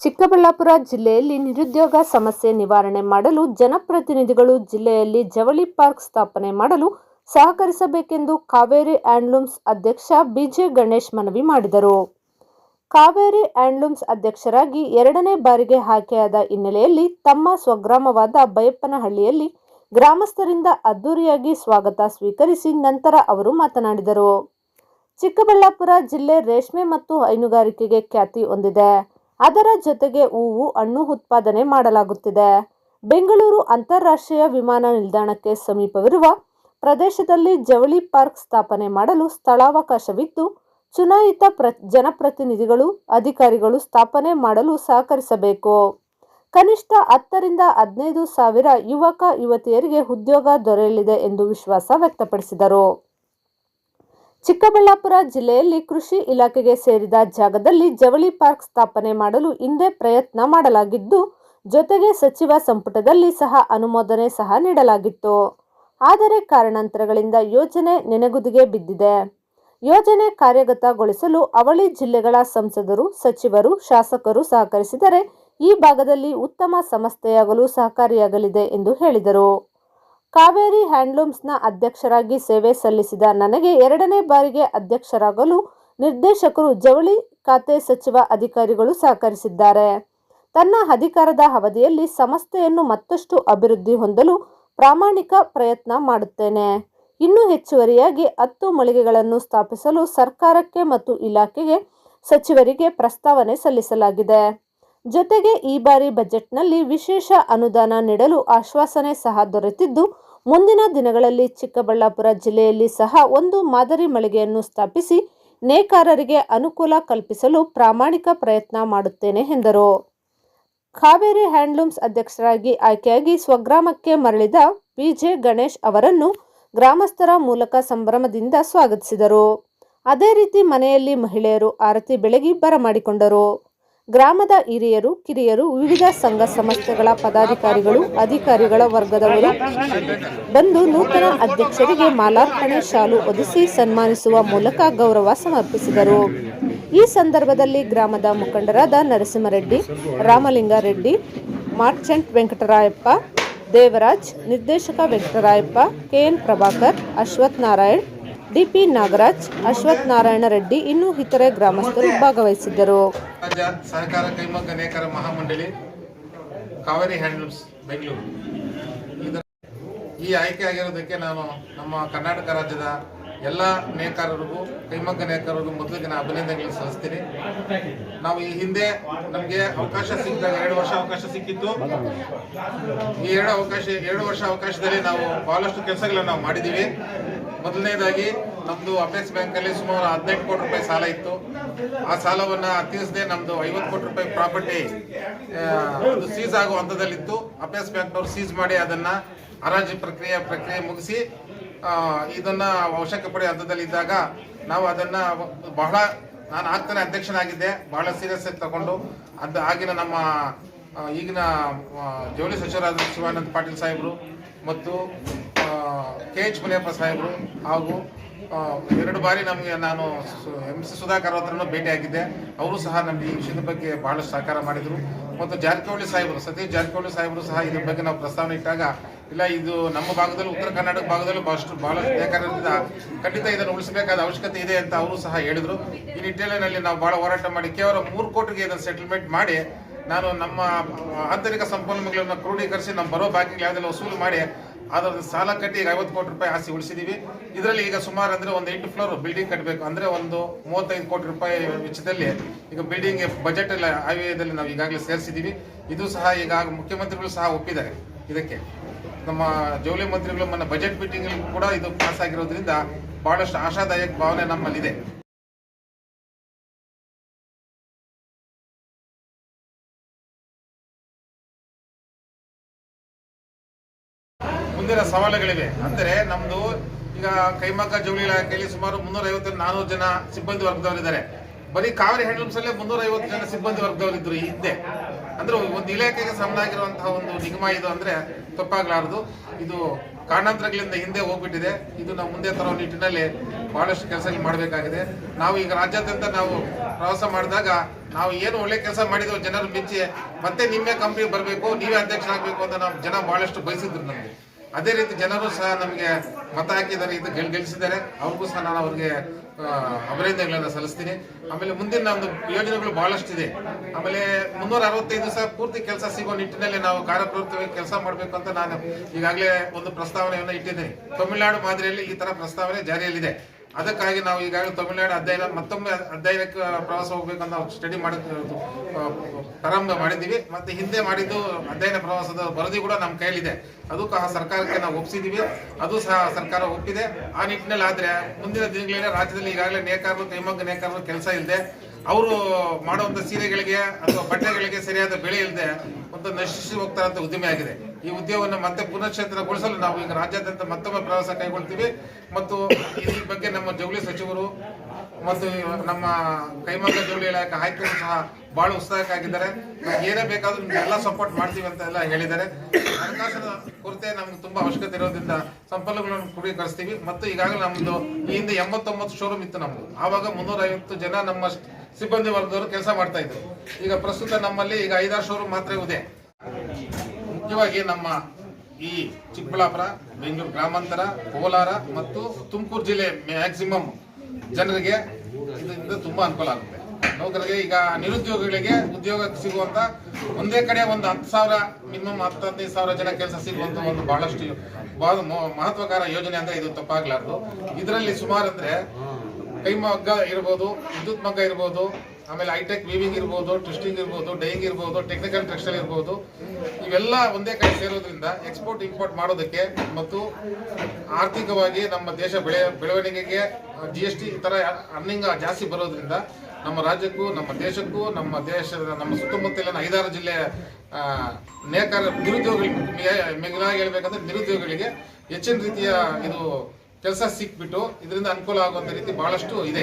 ಚಿಕ್ಕಬಳ್ಳಾಪುರ ಜಿಲ್ಲೆಯಲ್ಲಿ ನಿರುದ್ಯೋಗ ಸಮಸ್ಯೆ ನಿವಾರಣೆ ಮಾಡಲು ಜನಪ್ರತಿನಿಧಿಗಳು ಜಿಲ್ಲೆಯಲ್ಲಿ ಜವಳಿ ಪಾರ್ಕ್ ಸ್ಥಾಪನೆ ಮಾಡಲು ಸಹಕರಿಸಬೇಕೆಂದು ಕಾವೇರಿ ಹ್ಯಾಂಡ್ಲೂಮ್ಸ್ ಅಧ್ಯಕ್ಷ ಬಿಜೆ ಗಣೇಶ್ ಮನವಿ ಮಾಡಿದರು. ಕಾವೇರಿ ಹ್ಯಾಂಡ್ಲೂಮ್ಸ್ ಅಧ್ಯಕ್ಷರಾಗಿ ಎರಡನೇ ಬಾರಿಗೆ ಆಯ್ಕೆಯಾದ ಹಿನ್ನೆಲೆಯಲ್ಲಿ ತಮ್ಮ ಸ್ವಗ್ರಾಮವಾದ ಬೈಯಪ್ಪನಹಳ್ಳಿಯಲ್ಲಿ ಗ್ರಾಮಸ್ಥರಿಂದ ಅದ್ದೂರಿಯಾಗಿ ಸ್ವಾಗತ ಸ್ವೀಕರಿಸಿ ನಂತರ ಅವರು ಮಾತನಾಡಿದರು. ಚಿಕ್ಕಬಳ್ಳಾಪುರ ಜಿಲ್ಲೆ ರೇಷ್ಮೆ ಮತ್ತು ಹೈನುಗಾರಿಕೆಗೆ ಖ್ಯಾತಿ ಹೊಂದಿದೆ. ಅದರ ಜೊತೆಗೆ ಹೂವು, ಹಣ್ಣು ಉತ್ಪಾದನೆ ಮಾಡಲಾಗುತ್ತಿದೆ. ಬೆಂಗಳೂರು ಅಂತಾರಾಷ್ಟ್ರೀಯ ವಿಮಾನ ನಿಲ್ದಾಣಕ್ಕೆ ಸಮೀಪವಿರುವ ಪ್ರದೇಶದಲ್ಲಿ ಜವಳಿ ಪಾರ್ಕ್ ಸ್ಥಾಪನೆ ಮಾಡಲು ಸ್ಥಳಾವಕಾಶವಿದ್ದು, ಚುನಾಯಿತ ಜನಪ್ರತಿನಿಧಿಗಳು, ಅಧಿಕಾರಿಗಳು ಸ್ಥಾಪನೆ ಮಾಡಲು ಸಹಕರಿಸಬೇಕು. ಕನಿಷ್ಠ 10 ರಿಂದ 15 ಸಾವಿರ ಯುವಕ ಯುವತಿಯರಿಗೆ ಉದ್ಯೋಗ ದೊರೆಯಲಿದೆ ಎಂದು ವಿಶ್ವಾಸ ವ್ಯಕ್ತಪಡಿಸಿದರು. ಚಿಕ್ಕಬಳ್ಳಾಪುರ ಜಿಲ್ಲೆಯಲ್ಲಿ ಕೃಷಿ ಇಲಾಖೆಗೆ ಸೇರಿದ ಜಾಗದಲ್ಲಿ ಜವಳಿ ಪಾರ್ಕ್ ಸ್ಥಾಪನೆ ಮಾಡಲು ಹಿಂದೆ ಪ್ರಯತ್ನ ಮಾಡಲಾಗಿದ್ದು, ಜೊತೆಗೆ ಸಚಿವ ಸಂಪುಟದಲ್ಲಿ ಸಹ ಅನುಮೋದನೆ ಸಹ ನೀಡಲಾಗಿತ್ತು. ಆದರೆ ಕಾರಣಾಂತರಗಳಿಂದ ಯೋಜನೆ ನೆನೆಗುದಿಗೆ ಬಿದ್ದಿದೆ. ಯೋಜನೆ ಕಾರ್ಯಗತಗೊಳಿಸಲು ಅವಳಿ ಜಿಲ್ಲೆಗಳ ಸಂಸದರು, ಸಚಿವರು, ಶಾಸಕರು ಸಹಕರಿಸಿದರೆ ಈ ಭಾಗದಲ್ಲಿ ಉತ್ತಮ ಸಂಸ್ಥೆಯಾಗಲು ಸಹಕಾರಿಯಾಗಲಿದೆ ಎಂದು ಹೇಳಿದರು. ಕಾವೇರಿ ಹ್ಯಾಂಡ್ಲೂಮ್ಸ್ನ ಅಧ್ಯಕ್ಷರಾಗಿ ಸೇವೆ ಸಲ್ಲಿಸಿದ ನನಗೆ ಎರಡನೇ ಬಾರಿಗೆ ಅಧ್ಯಕ್ಷರಾಗಲು ನಿರ್ದೇಶಕರು, ಜವಳಿ ಖಾತೆ ಸಚಿವ, ಅಧಿಕಾರಿಗಳು ಸಹಕರಿಸಿದ್ದಾರೆ. ತನ್ನ ಅಧಿಕಾರದ ಅವಧಿಯಲ್ಲಿ ಸಂಸ್ಥೆಯನ್ನು ಮತ್ತಷ್ಟು ಅಭಿವೃದ್ಧಿ ಹೊಂದಲು ಪ್ರಾಮಾಣಿಕ ಪ್ರಯತ್ನ ಮಾಡುತ್ತೇನೆ. ಇನ್ನೂ ಹೆಚ್ಚುವರಿಯಾಗಿ 10 ಮಳಿಗೆಗಳನ್ನು ಸ್ಥಾಪಿಸಲು ಸರ್ಕಾರಕ್ಕೆ ಮತ್ತು ಇಲಾಖೆಗೆ ಸಚಿವರಿಗೆ ಪ್ರಸ್ತಾವನೆ ಸಲ್ಲಿಸಲಾಗಿದೆ. ಜೊತೆಗೆ ಈ ಬಾರಿ ಬಜೆಟ್ನಲ್ಲಿ ವಿಶೇಷ ಅನುದಾನ ನೀಡಲು ಆಶ್ವಾಸನೆ ಸಹ ದೊರೆತಿದ್ದು, ಮುಂದಿನ ದಿನಗಳಲ್ಲಿ ಚಿಕ್ಕಬಳ್ಳಾಪುರ ಜಿಲ್ಲೆಯಲ್ಲಿ ಸಹ ಒಂದು ಮಾದರಿ ಮಳಿಗೆಯನ್ನು ಸ್ಥಾಪಿಸಿ ನೇಕಾರರಿಗೆ ಅನುಕೂಲ ಕಲ್ಪಿಸಲು ಪ್ರಾಮಾಣಿಕ ಪ್ರಯತ್ನ ಮಾಡುತ್ತೇನೆ ಎಂದರು. ಕಾವೇರಿ ಹ್ಯಾಂಡ್ಲೂಮ್ಸ್ ಅಧ್ಯಕ್ಷರಾಗಿ ಆಯ್ಕೆಯಾಗಿ ಸ್ವಗ್ರಾಮಕ್ಕೆ ಮರಳಿದ ಬಿಜೆ ಗಣೇಶ್ ಅವರನ್ನು ಗ್ರಾಮಸ್ಥರ ಮೂಲಕ ಸಂಭ್ರಮದಿಂದ ಸ್ವಾಗತಿಸಿದರು. ಅದೇ ರೀತಿ ಮನೆಯಲ್ಲಿ ಮಹಿಳೆಯರು ಆರತಿ ಬೆಳಗಿ ಬರಮಾಡಿಕೊಂಡರು. ಗ್ರಾಮದ ಹಿರಿಯರು, ಕಿರಿಯರು, ವಿವಿಧ ಸಂಘ ಸಂಸ್ಥೆಗಳ ಪದಾಧಿಕಾರಿಗಳು, ಅಧಿಕಾರಿಗಳ ವರ್ಗದವರು ಬಂದು ನೂತನ ಅಧ್ಯಕ್ಷರಿಗೆ ಮಾಲಾರ್ಪಣೆ, ಶಾಲು ಹೊದಿಸಿ ಸನ್ಮಾನಿಸುವ ಮೂಲಕ ಗೌರವ ಸಮರ್ಪಿಸಿದರು. ಈ ಸಂದರ್ಭದಲ್ಲಿ ಗ್ರಾಮದ ಮುಖಂಡರಾದ ನರಸಿಂಹರೆಡ್ಡಿ, ರಾಮಲಿಂಗಾರೆಡ್ಡಿ, ಮಾರ್ಚೆಂಟ್ ವೆಂಕಟರಾಯಪ್ಪ, ದೇವರಾಜ್, ನಿರ್ದೇಶಕ ವೆಂಕಟರಾಯಪ್ಪ, ಕೆಎನ್ ಪ್ರಭಾಕರ್, ಅಶ್ವಥ್ ನಾರಾಯಣ್, ಡಿಪಿ ನಾಗರಾಜ್, ಅಶ್ವಥ್ ನಾರಾಯಣ ರೆಡ್ಡಿ ಇನ್ನೂ ಇತರೆ ಗ್ರಾಮಸ್ಥರು ಭಾಗವಹಿಸಿದ್ದರು. ರಾಜ್ಯ ಸಹಕಾರ ಕೈಮಗ್ಗ ನೇಕಾರ ಮಹಾಮಂಡಳಿ ಕಾವೇರಿ ಹ್ಯಾಂಡ್ಲೂಮ್ಸ್ ಬೆಂಗಳೂರು ಈ ಆಯ್ಕೆ ಆಗಿರೋದಕ್ಕೆ ನಾನು ನಮ್ಮ ಕರ್ನಾಟಕ ರಾಜ್ಯದ ಎಲ್ಲ ನೇಕಾರರಿಗೂ, ಕೈಮಗ್ಗ ನೇಕಾರರಿಗೂ ಮೊದಲಿಗೆ ನಾನು ಅಭಿನಂದನೆಗಳನ್ನು ಸಲ್ಲಿಸ್ತೀನಿ. ನಾವು ಈ ಹಿಂದೆ ನಮಗೆ ಅವಕಾಶ ಸಿಕ್ಕಿದಾಗ 2 ವರ್ಷ ಅವಕಾಶ ಸಿಕ್ಕಿತ್ತು. ಈ 2 ವರ್ಷ ಅವಕಾಶದಲ್ಲಿ ನಾವು ಬಹಳಷ್ಟು ಕೆಲಸಗಳನ್ನು ನಾವು ಮಾಡಿದ್ದೀವಿ. ಮೊದಲನೇದಾಗಿ ನಮ್ಮದು ಅಪೆಕ್ಸ್ ಬ್ಯಾಂಕಲ್ಲಿ ಸುಮಾರು 18 ಕೋಟಿ ರೂಪಾಯಿ ಸಾಲ ಇತ್ತು. ಆ ಸಾಲವನ್ನು ತೀರಿಸದೆ ನಮ್ಮದು 50 ಕೋಟಿ ರೂಪಾಯಿ ಪ್ರಾಪರ್ಟಿ ಅದು ಸೀಸ್ ಆಗೋ ಹಂತದಲ್ಲಿತ್ತು. ಅಪೆಕ್ಸ್ ಬ್ಯಾಂಕ್ನವರು ಸೀಸ್ ಮಾಡಿ ಅದನ್ನು ಹರಾಜು ಪ್ರಕ್ರಿಯೆ ಮುಗಿಸಿ ಇದನ್ನ ಅವಶ್ಯಕ ಪಡೆ ಹಂತದಲ್ಲಿದ್ದಾಗ ನಾವು ಅದನ್ನು ನಾನು ಆಗ್ತಾನೆ ಅಧ್ಯಕ್ಷನಾಗಿದ್ದೆ, ಬಹಳ ಸೀರಿಯಸ್ ಆಗಿ ತಗೊಂಡು ಆಗಿನ ನಮ್ಮ ಈಗಿನ ಜವಳಿ ಸಚಿವರಾದ ಶಿವಾನಂದ ಪಾಟೀಲ್ ಸಾಹೇಬರು ಮತ್ತು KH ಮುನಿಯಪ್ಪ ಸಾಹೇಬರು ಹಾಗೂ 2 ಬಾರಿ ನಮಗೆ ನಾನು MC ಸುಧಾಕರ್ ಹತ್ರನೂ ಭೇಟಿಯಾಗಿದ್ದೆ. ಅವರು ಸಹ ನಮಗೆ ಈ ವಿಷಯದ ಬಗ್ಗೆ ಬಹಳಷ್ಟು ಸಹಕಾರ ಮಾಡಿದರು. ಮತ್ತು ಜಾರಕಿಹೊಳಿ ಸಾಹೇಬರು, ಸತೀಶ್ ಜಾರಕಿಹೊಳಿ ಸಾಹೇಬರು ಸಹ ಇದ್ರ ಬಗ್ಗೆ ನಾವು ಪ್ರಸ್ತಾವನೆ ಇಟ್ಟಾಗ, ಇಲ್ಲ ಇದು ನಮ್ಮ ಭಾಗದಲ್ಲಿ, ಉತ್ತರ ಕರ್ನಾಟಕ ಭಾಗದಲ್ಲಿ ಬಹಳಷ್ಟು ನೇಕಾರರಿಂದ ಖಂಡಿತ ಇದನ್ನು ಉಳಿಸಬೇಕಾದ ಅವಶ್ಯಕತೆ ಇದೆ ಅಂತ ಅವರು ಸಹ ಹೇಳಿದರು. ಈ ನಿಟ್ಟಿನಲ್ಲಿ ನಾವು ಬಹಳ ಹೋರಾಟ ಮಾಡಿ ಕೇವಲ 3 ಕೋಟಿಗೆ ಇದನ್ನು ಸೆಟಲ್ಮೆಂಟ್ ಮಾಡಿ ನಾನು ನಮ್ಮ ಆಂತರಿಕ ಸಂಪನ್ಮೂಲಗಳನ್ನು ಕ್ರೋಢೀಕರಿಸಿ ನಮ್ಮ ಬರೋ ಬಾಕಿಗೆ ಯಾವುದೆಲ್ಲ ವಸೂಲು ಮಾಡಿ ಅದರ ಸಾಲ ಕಟ್ಟಿ 50 ಕೋಟಿ ರೂಪಾಯಿ ಆಸ್ತಿ ಉಳಿಸಿದ್ದೀವಿ. ಇದರಲ್ಲಿ ಈಗ ಸುಮಾರು ಅಂದರೆ ಒಂದು 8 ಫ್ಲೋರ್ ಬಿಲ್ಡಿಂಗ್ ಕಟ್ಟಬೇಕು ಅಂದರೆ ಒಂದು 35 ಕೋಟಿ ರೂಪಾಯಿ ವೆಚ್ಚದಲ್ಲಿ ಈಗ ಬಿಲ್ಡಿಂಗ್ ಬಜೆಟ್ ಎಲ್ಲ ಆಯವ್ಯಯದಲ್ಲಿ ನಾವು ಈಗಾಗಲೇ ಸೇರಿಸಿದ್ದೀವಿ. ಇದು ಸಹ ಈಗ ಮುಖ್ಯಮಂತ್ರಿಗಳು ಸಹ ಒಪ್ಪಿದ್ದಾರೆ. ಇದಕ್ಕೆ ನಮ್ಮ ಜವಳಿ ಮಂತ್ರಿಗಳು ಮೊನ್ನೆ ಬಜೆಟ್ ಮೀಟಿಂಗ್ ಕೂಡ ಇದು ಪಾಸ್ ಆಗಿರೋದ್ರಿಂದ ಬಹಳಷ್ಟು ಆಶಾದಾಯಕ ಭಾವನೆ ನಮ್ಮಲ್ಲಿದೆ. ಮುಂದಿನ ಸವಾಲುಗಳಿವೆ. ಅಂದರೆ ನಮ್ದು ಈಗ ಕೈಮಗ್ಗ ಜವಳಿ ಇಲಾಖೆಯಲ್ಲಿ ಸುಮಾರು 350-400 ಜನ ಸಿಬ್ಬಂದಿ ವರ್ಗದವರಿದ್ದಾರೆ. ಬರೀ ಕಾವೇರಿ ಹ್ಯಾಂಡ್ಲೂಮ್ಸ್ ಅಲ್ಲೇ 350 ಜನ ಸಿಬ್ಬಂದಿ ವರ್ಗದವರಿದ್ರು ಈ ಹಿಂದೆ. ಅಂದ್ರೆ ಒಂದು ಇಲಾಖೆಗೆ ಸಮನಾಗಿರುವಂತಹ ಒಂದು ನಿಗಮ ಇದು. ಅಂದ್ರೆ ತಪ್ಪಾಗಲಾರದು. ಇದು ಕಾರಣಾಂತರಗಳಿಂದ ಹಿಂದೆ ಹೋಗ್ಬಿಟ್ಟಿದೆ. ಇದು ನಾವು ಮುಂದೆ ತರೋ ನಿಟ್ಟಿನಲ್ಲಿ ಬಹಳಷ್ಟು ಕೆಲಸಗಳು ಮಾಡಬೇಕಾಗಿದೆ. ನಾವು ಈಗ ರಾಜ್ಯಾದ್ಯಂತ ನಾವು ಪ್ರವಾಸ ಮಾಡಿದಾಗ ನಾವು ಏನು ಒಳ್ಳೆ ಕೆಲಸ ಮಾಡಿದ್ವು ಜನರು ಮೆಚ್ಚಿ ಮತ್ತೆ ನಿಮ್ಮೇ ಕಂಪ್ನಿ ಬರಬೇಕು, ನೀವೇ ಅಧ್ಯಕ್ಷರಾಗಬೇಕು ಅಂತ ನಾವು ಜನ ಬಹಳಷ್ಟು ಬಯಸಿದ್ರು ನಮಗೆ. ಅದೇ ರೀತಿ ಜನರು ಸಹ ನಮಗೆ ಮತ ಹಾಕಿದ್ದಾರೆ, ಇದು ಗೆಲ್ಲಿಸಿದ್ದಾರೆ. ಅವ್ರಿಗೂ ಸಹ ನಾನು ಅವ್ರಿಗೆ ಅಭಿನಂದನೆಗಳನ್ನು ಸಲ್ಲಿಸ್ತೀನಿ. ಆಮೇಲೆ ಮುಂದಿನ ನಮ್ಮದು ಯೋಜನೆಗಳು ಬಹಳಷ್ಟಿದೆ. ಆಮೇಲೆ 365 ದಿವಸ ಪೂರ್ತಿ ಕೆಲಸ ಸಿಗೋ ನಿಟ್ಟಿನಲ್ಲಿ ನಾವು ಕಾರ್ಯಪ್ರವೃತ್ತವಾಗಿ ಕೆಲಸ ಮಾಡಬೇಕು ಅಂತ ನಾನು ಈಗಾಗಲೇ ಒಂದು ಪ್ರಸ್ತಾವನೆಯನ್ನು ಇಟ್ಟಿದ್ದೀನಿ. ತಮಿಳುನಾಡು ಮಾದರಿಯಲ್ಲಿ ಈ ತರ ಪ್ರಸ್ತಾವನೆ ಜಾರಿಯಲ್ಲಿದೆ. ಅದಕ್ಕಾಗಿ ನಾವು ಈಗಾಗಲೇ ತಮಿಳುನಾಡು ಮತ್ತೊಮ್ಮೆ ಅಧ್ಯಯನಕ್ಕೆ ಪ್ರವಾಸ ಹೋಗ್ಬೇಕಂತ ನಾವು ಸ್ಟಡಿ ಪ್ರಾರಂಭ ಮಾಡಿದ್ದೀವಿ. ಮತ್ತೆ ಹಿಂದೆ ಮಾಡಿದ್ದು ಅಧ್ಯಯನ ಪ್ರವಾಸದ ವರದಿ ಕೂಡ ನಮ್ಮ ಕೈಯಲ್ಲಿದೆ. ಅದು ಸರ್ಕಾರಕ್ಕೆ ನಾವು ಒಪ್ಪಿಸಿದೀವಿ, ಅದು ಸಹ ಸರ್ಕಾರ ಒಪ್ಪಿದೆ. ಆ ನಿಟ್ಟಿನಲ್ಲಿ ಆದ್ರೆ ಮುಂದಿನ ದಿನಗಳಲ್ಲಿ ರಾಜ್ಯದಲ್ಲಿ ಈಗಾಗಲೇ ನೇಕಾರರು, ಕೈಮಗ್ಗ ನೇಕಾರರು ಕೆಲಸ ಇಲ್ಲದೆ ಅವರು ಮಾಡುವಂತ ಸೀರೆಗಳಿಗೆ ಅಥವಾ ಬಟ್ಟೆಗಳಿಗೆ ಸರಿಯಾದ ಬೆಲೆ ಇಲ್ಲದೆ ಒಂದು ನಶಿಸಿ ಹೋಗ್ತಾರಂತ ಉದ್ಯಮ ಆಗಿದೆ. ಈ ಉದ್ಯೋಗವನ್ನು ಮತ್ತೆ ಪುನಶ್ಚೇತನಗೊಳಿಸಲು ನಾವು ಈಗ ರಾಜ್ಯಾದ್ಯಂತ ಮತ್ತೊಮ್ಮೆ ಪ್ರವಾಸ ಕೈಗೊಳ್ತೀವಿ. ಮತ್ತು ಈ ಬಗ್ಗೆ ನಮ್ಮ ಜವಳಿ ಸಚಿವರು ಮತ್ತು ನಮ್ಮ ಕೈಮಗ್ಗ ಜವಳಿ ಇಲಾಖೆ ಆಯುಕ್ತರು ಸಹ ಬಹಳ ಉತ್ಸಾಹಕ್ಕಾಗಿದ್ದಾರೆ. ಏನೇ ಬೇಕಾದ್ರೂ ನಿಮ್ಗೆ ಎಲ್ಲ ಸಪೋರ್ಟ್ ಮಾಡ್ತೀವಿ ಅಂತ ಎಲ್ಲ ಹೇಳಿದ್ದಾರೆ. ಹಣಕಾಸಿನ ಕೊರತೆ ನಮ್ಗೆ ತುಂಬಾ ಅವಶ್ಯಕತೆ ಇರೋದ್ರಿಂದ ಸಂಪನ್ಮೂಲಗಳನ್ನು ಕ್ರೋಢೀಕರಿಸ್ತೀವಿ. ಮತ್ತು ಈಗಾಗಲೇ ನಮ್ದು ಈ ಹಿಂದೆ 89 ಶೋರೂಮ್ ಇತ್ತು ನಮ್ದು. ಆವಾಗ 350 ಜನ ನಮ್ಮ ಸಿಬ್ಬಂದಿ ವರ್ಗದವರು ಕೆಲಸ ಮಾಡ್ತಾ ಇದ್ರು. ಈಗ ಪ್ರಸ್ತುತ ನಮ್ಮಲ್ಲಿ ಈಗ 5-6 ಶೋರೂಮ್ ಮಾತ್ರ ಇದೆ. ಮುಖ್ಯವಾಗಿ ನಮ್ಮ ಈ ಚಿಕ್ಕಬಳ್ಳಾಪುರ, ಬೆಂಗಳೂರು ಗ್ರಾಮಾಂತರ, ಕೋಲಾರ ಮತ್ತು ತುಮಕೂರು ಜಿಲ್ಲೆ ಮ್ಯಾಕ್ಸಿಮಮ್ ಜನರಿಗೆ ಇದರಿಂದ ತುಂಬಾ ಅನುಕೂಲ ಆಗುತ್ತೆ. ನೌಕರಿಗೆ ಈಗ ನಿರುದ್ಯೋಗಿಗಳಿಗೆ ಉದ್ಯೋಗ ಸಿಗುವಂತ ಒಂದೇ ಕಡೆ ಒಂದು 10,000 ಮಿನಿಮಮ್ 10-15,000 ಜನ ಕೆಲಸ ಸಿಗುವಂತ ಒಂದು ಬಹಳಷ್ಟು ಮಹತ್ವಕಾರ ಯೋಜನೆ ಅಂದ್ರೆ ಇದು ತಪ್ಪಾಗ್ಲಾರ್ದು. ಇದರಲ್ಲಿ ಸುಮಾರು ಅಂದ್ರೆ ಕೈಮಗ್ಗ ಇರ್ಬೋದು, ವಿದ್ಯುತ್ ಮಗ್ಗ ಇರ್ಬೋದು, ಆಮೇಲೆ ಹೈಟೆಕ್ ವೀವಿಂಗ್ ಇರ್ಬೋದು, ಟ್ವಿಸ್ಟಿಂಗ್ ಇರ್ಬೋದು, ಡೈಯಿಂಗ್ ಇರ್ಬೋದು, ಟೆಕ್ನಿಕಲ್ ಟೆಕ್ಸ್ಟೈಲ್ ಇರ್ಬೋದು, ಇವೆಲ್ಲ ಒಂದೇ ಕಡೆ ಸೇರೋದ್ರಿಂದ ಎಕ್ಸ್ಪೋರ್ಟ್ ಇಂಪೋರ್ಟ್ ಮಾಡೋದಕ್ಕೆ ಮತ್ತು ಆರ್ಥಿಕವಾಗಿ ನಮ್ಮ ದೇಶ ಬೆಳವಣಿಗೆಗೆ GST ಈ ತರ ಅರ್ನಿಂಗ್ ಜಾಸ್ತಿ ಬರೋದ್ರಿಂದ ನಮ್ಮ ರಾಜ್ಯಕ್ಕೂ ನಮ್ಮ ದೇಶಕ್ಕೂ ನಮ್ಮ ಸುತ್ತಮುತ್ತಲಿನ 5-6 ಜಿಲ್ಲೆಯ ನೇಕಾರ ನಿರುದ್ಯೋಗಿಗಳಿಗೆ ಮಿಗಿಲಾಗಿ ಹೇಳ್ಬೇಕಂದ್ರೆ ನಿರುದ್ಯೋಗಿಗಳಿಗೆ ಹೆಚ್ಚಿನ ರೀತಿಯ ಇದು ಕೆಲಸ ಸಿಕ್ಬಿಟ್ಟು ಇದರಿಂದ ಅನುಕೂಲ ಆಗುವಂತ ರೀತಿ ಬಹಳಷ್ಟು ಇದೆ.